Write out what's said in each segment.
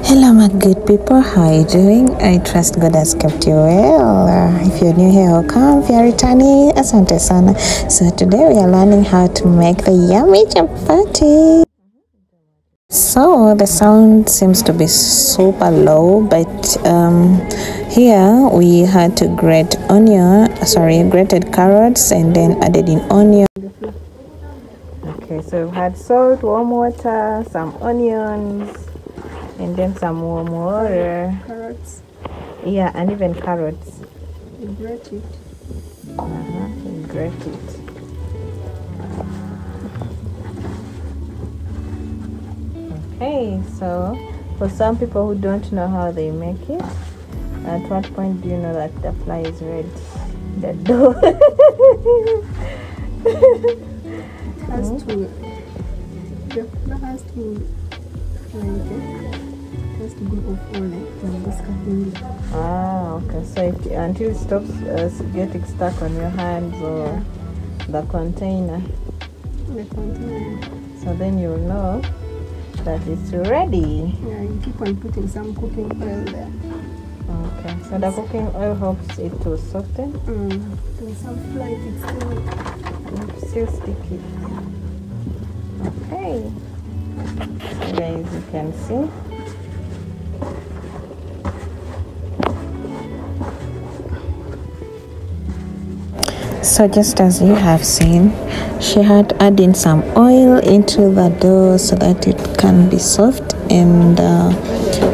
Hello my good people, how are you doing? I trust God has kept you well. If you're new here, welcome. If you're returning, asante sana. So today we are learning how to make the yummy chapati. So the sound seems to be super low, but here we had to grated carrots and then added in onion. Okay, so we've had salt, warm water, some onions, and then some warm water. Carrots. Yeah, and even carrots. You grate it. You grate it. Okay, so for some people who don't know how they make it, at what point do you know that the flour is ready? The dough. The flour has to go off all this cutting. Okay, so until it stops getting stuck on your hands or the container. So then you'll know that it's ready. Yeah, you keep on putting some cooking oil there. Okay, so the cooking oil helps it to soften. And some flour, it's still sticky. Okay, so guys, you can see. So just as you have seen, she had added some oil into the dough so that it can be soft, and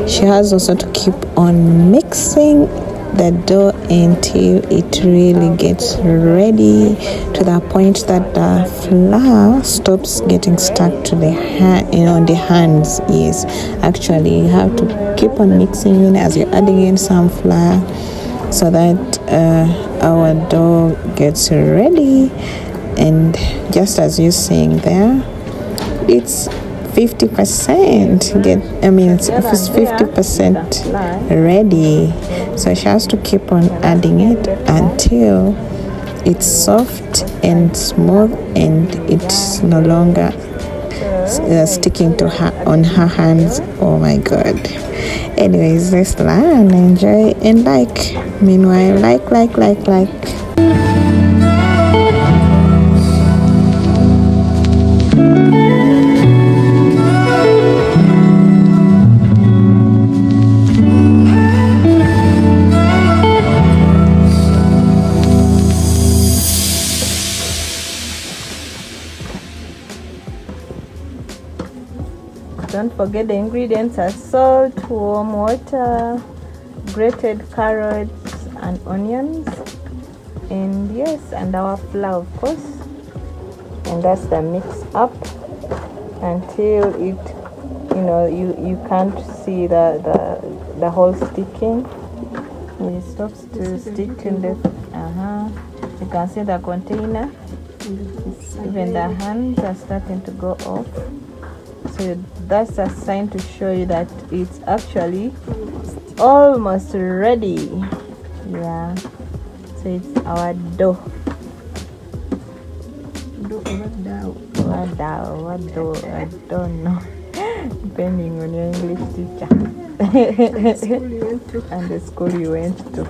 she has also to keep on mixing the dough until it really gets ready to the point that the flour stops getting stuck to the the hands. Yes, actually you have to keep on mixing in as you're adding in some flour so that our dough gets ready. And just as you're seeing there, it's 50% it's 50% ready. So she has to keep on adding it until it's soft and smooth and it's no longer sticking to her on her hands. Oh my god. Anyways, let's learn, enjoy, and meanwhile, like. Don't forget the ingredients are salt, warm water, grated carrots and onions, and yes, and our flour of course. And that's the mix up until it, you can't see the whole sticking. It stops to stick in the you can see the container. Even the hands are starting to go off. So that's a sign to show you that it's actually almost ready. Yeah. So it's our dough. What dough? I don't know. Depending on your English teacher. And the school you went to.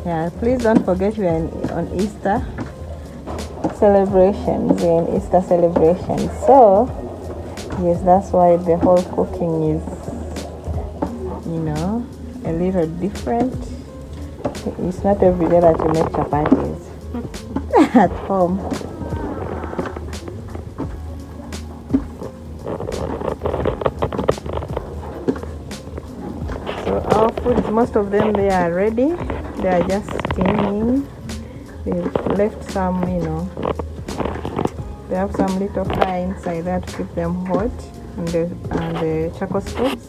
Yeah, please don't forget we are on Easter celebrations. We're in Easter celebrations. So yes, that's why the whole cooking is a little different. It's not every day that you make chapatis at home. So our foods, most of them, they are ready. They are just steaming. We've left some, they have some little fry inside there to keep them hot, and the charcoal stoves.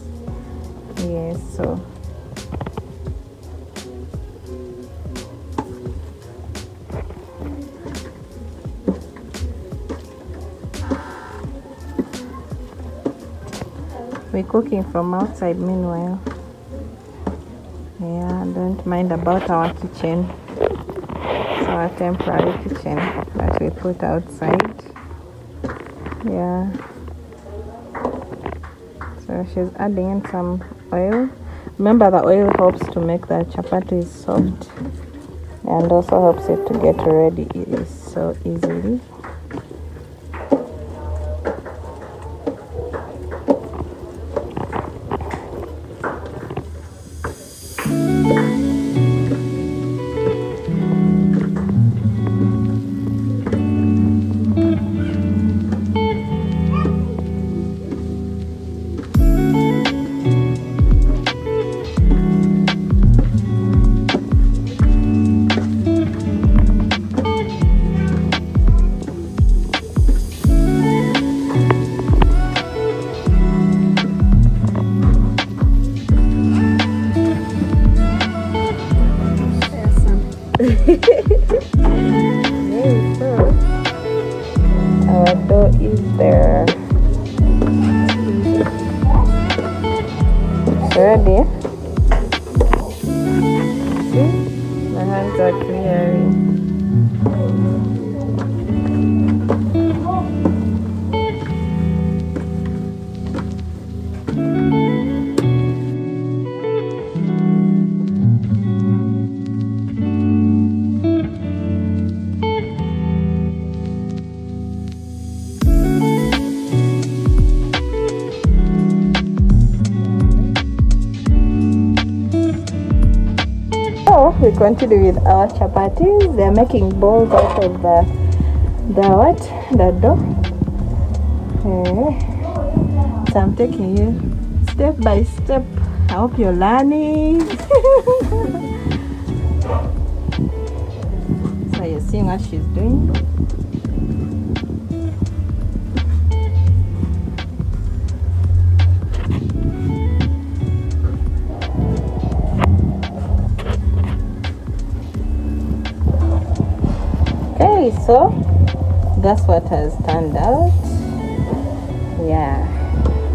Yes, so we're cooking from outside meanwhile. Yeah, don't mind about our kitchen. It's our temporary kitchen that we put outside. Yeah. So she's adding in some oil. Remember, the oil helps to make the chapati soft and also helps it to get ready so easily. Our dough is there. Ready? See? My hands are clearing. We continue with our chapatis. They're making balls out of the dough. So I'm taking you step by step. I hope you're learning. So you're seeing what she's doing. So that's what has turned out. Yeah.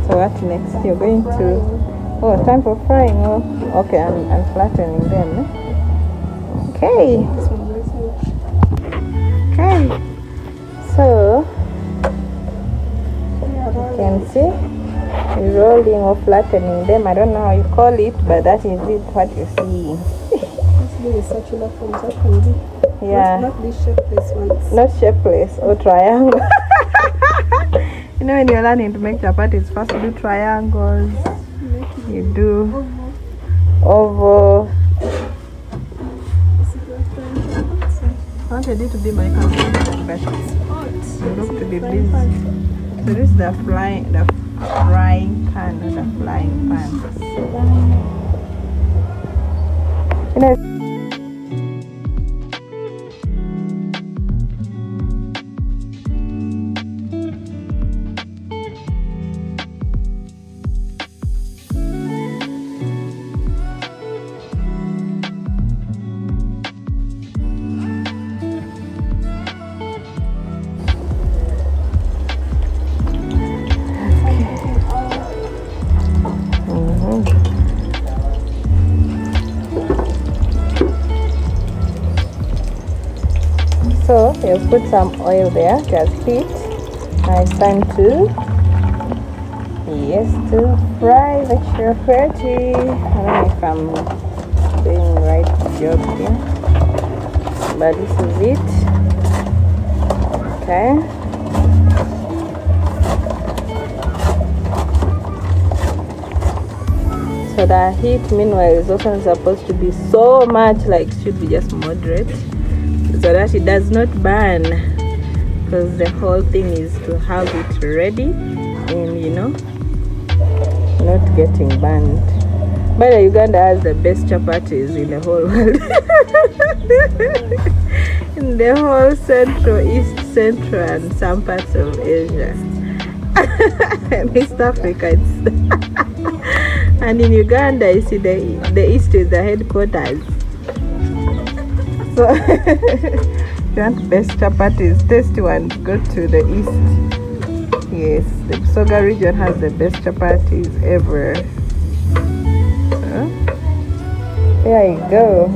So what next? You're going to time for frying. Oh, okay. I'm flattening them. Okay. Okay. So you can see you're rolling or flattening them. I don't know how you call it, but that is it. What you see. Really circular forms, that can be. Yeah. Not these shapeless ones. Not shapeless or triangle. You know, when you're learning to make chapatis, first you do triangles. You do oval. I wanted it to be my camera, but you look to be busy. So this is the frying pan, or the frying pan. You know, so you'll put some oil there, just heat. Now it's time to fry the chapati. I don't know if I'm doing the right job here, but this is it. Okay. So the heat meanwhile is also supposed to be so much, like it should be just moderate, so that it does not burn, because the whole thing is to have it ready and, you know, not getting burned. But Uganda has the best chapatis in the whole world. In the whole East Central and some parts of Asia. And East Africa. And in Uganda, you see the East is the headquarters. So if you want best chapatis, tasty ones, go to the East. Yes, the Busoga region has the best chapatis ever. So, there you go.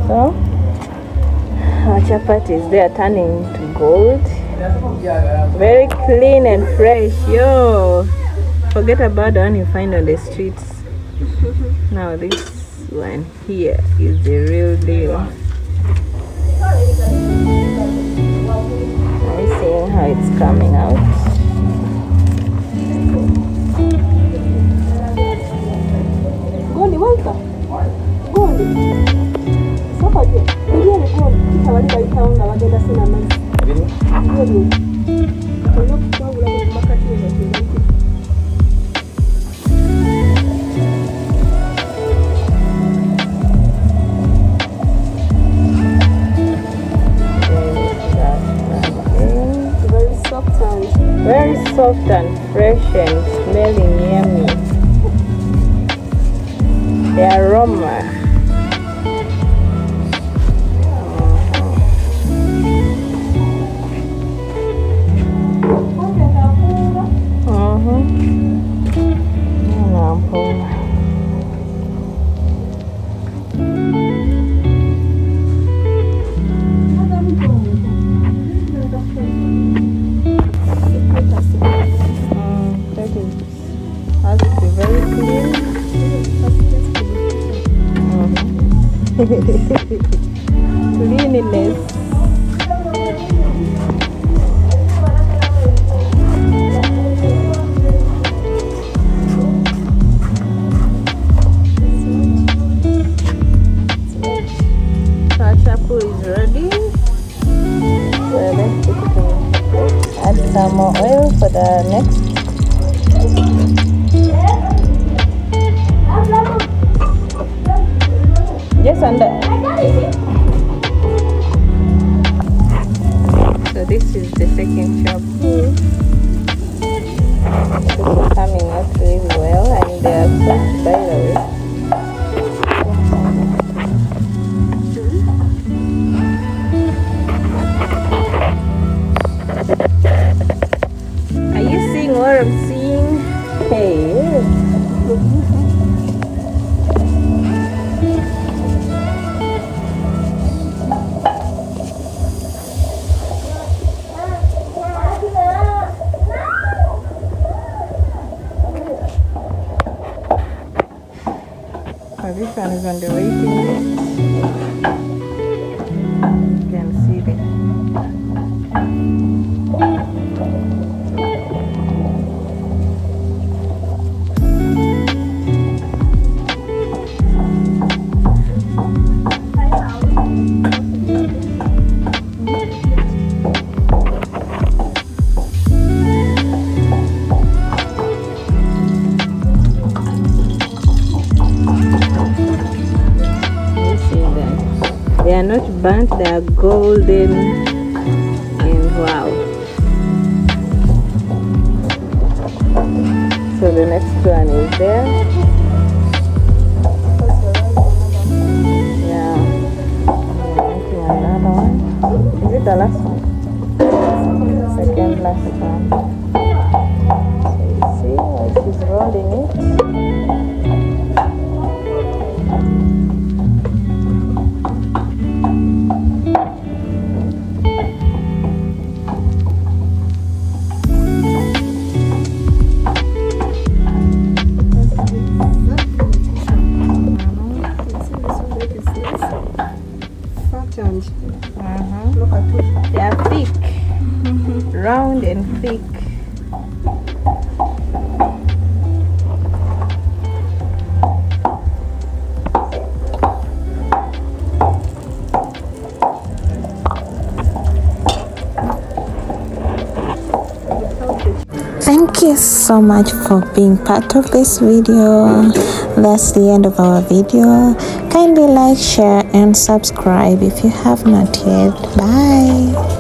So our chapatis, they are turning to gold. Very clean and fresh. Yo, forget about the one you find on the streets. Now this one here is the real deal. Are you seeing how it's coming out? Very soft and fresh and smelling yummy. The aroma. Cleanliness. Our chapo is ready. So let's put it in. Add some more oil for the next. Yes, and so this is the second chapo. This is coming out really well, and they are soft, by the way. Are you seeing what I'm seeing? Hey. This one is on the waiting list. You can see it. They are not burnt, they are golden, and wow. So the next one is there. Yeah, making another one. Is it the last one? Second last one. So you see how she's rolling it. They are thick, round and thick. Thank you so much for being part of this video. That's the end of our video. Kindly like, share and subscribe if you have not yet. Bye.